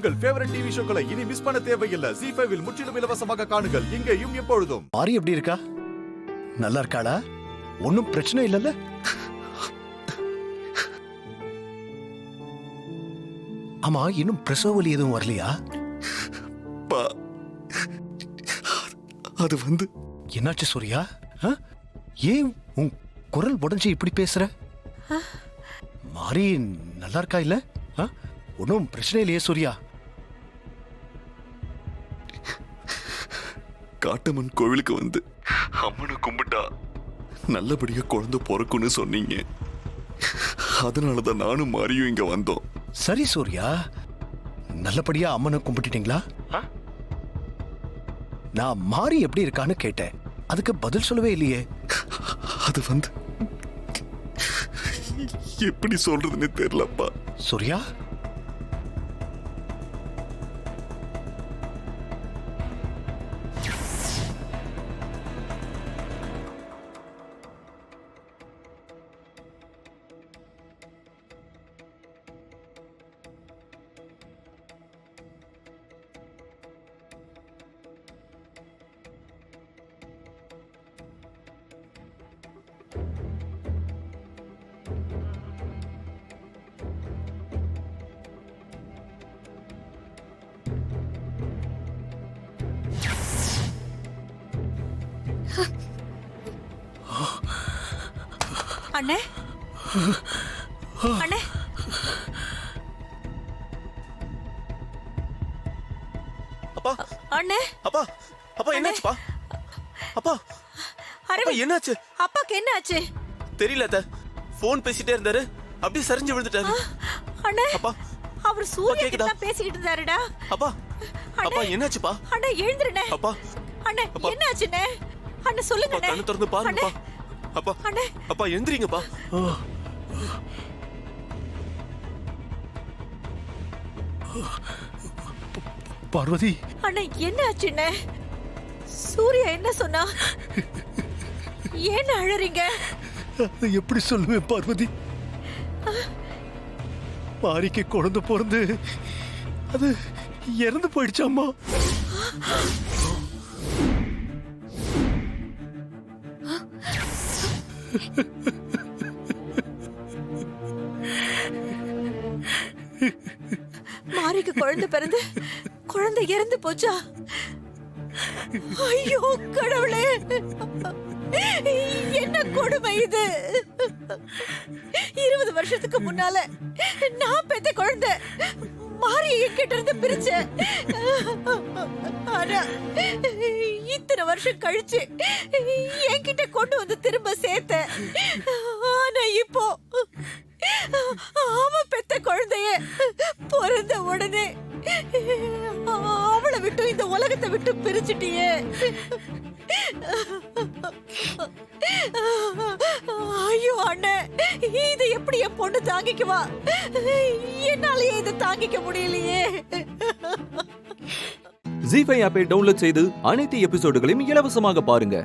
உங்கள் favourite TV ஷோக்களை இனி miss பண்ண தேவையில்லை. ZEE5 இல் முற்றிலும் இலவசமாக காணுங்கள், இங்கேயும் எப்பொழுதும். மாறி எப்படி இருக்கா? நல்லா இருக்காளா? ஒன்னும் பிரச்சனை இல்லல்ல? ஆமா, இன்னும் பிரசவ வலி எதுவும் வரலையா? அது என்னாச்சு சூர்யா? ஏன் உன் குரல் உடைஞ்சு இப்படி பேசுற? மாறி நல்லா இருக்கா இல்ல? ஒன்னும் பிரச்சனை இல்லையே சூர்யா? காட்டம்மன் கோவிலுக்கு அம்மனை கும்பிட்டா நல்லபடியா குழந்தை பிறக்கும்னு சொன்னீங்க. அதனாலதான் நானும் மாறியும் இங்க வந்தோம். சரி சூர்யா, நல்லபடியா அம்மனை கும்பிட்டுட்டீங்களா? நான் மாறி எப்படி இருக்கான்னு கேட்டேன், அதுக்கு பதில் சொல்லவே இல்லையே. அது எப்படி சொல்றதுன்னு தெரியலப்பா. சூர்யா, அண்ணே, அண்ணே, அப்பா, அண்ணே, அப்பா, அப்பா என்னாச்சுப்பா? அப்பா, அப்பா என்னாச்சு? அப்பாக்கு என்ன ஆச்சு? தெரியல அத்தை. போன் பேசிட்டே இருந்தாரு, அப்படியே சரிஞ்சு விழுந்துட்டாரு. அண்ணே, அப்பா, அவர் சூர்யா கேக்குதா? கிட்ட பேசிக்கிட்டு இருந்தாருடா. அப்பா, அப்பா என்னாச்சுப்பா? அண்ணே எழுந்துருண்ணே. அப்பா, அண்ணே என்ன ஆச்சுண்ணே? அண்ணே சொல்லுங்க அப்பா, கண்ணு திறந்து பாருங்கப்பா. அப்பா, அண்ணே, அப்பா எந்திரிங்கப்பா. பார்வதி. அண்ணே என்ன ஆச்சுண்ணே? சூர்யா என்ன சொன்னா? ஏன் அழறீங்க? எப்படி சொல்லுவேன் பார்வதி? மாரிக்கு குழந்தை பிறந்து அது இறந்து போயிடுச்சாம்மா. மாரிக்கு குழந்தை பிறந்து குழந்தை இறந்து போச்சா? ஐயோ கடவுளே, என்ன கொடுமை இது! 20 வருஷத்துக்கு முன்னால நான் பெத்த குழந்தை மாறி என்கிட்ட இருந்து பிரிச்ச. ஆனா இத்தனை வருஷம் கழிச்சு என்கிட்ட கொண்டு வந்து திரும்ப சேர்த்த. ஆனா இப்போ அவன் பெத்த குழந்தைய பிறந்த உடனே அவளை விட்டு இந்த உலகத்தை விட்டு பிரிச்சுட்டியே. ஐயோ அண்ணே, இதை எப்படி என் பொண்ணு தாங்கிக்குவா? என்னாலயே இதை தாங்கிக்க முடியலையே. ZEE5 ஆப்பை டவுன்லோட் செய்து அனைத்து எபிசோடுகளையும் இலவசமாக பாருங்க.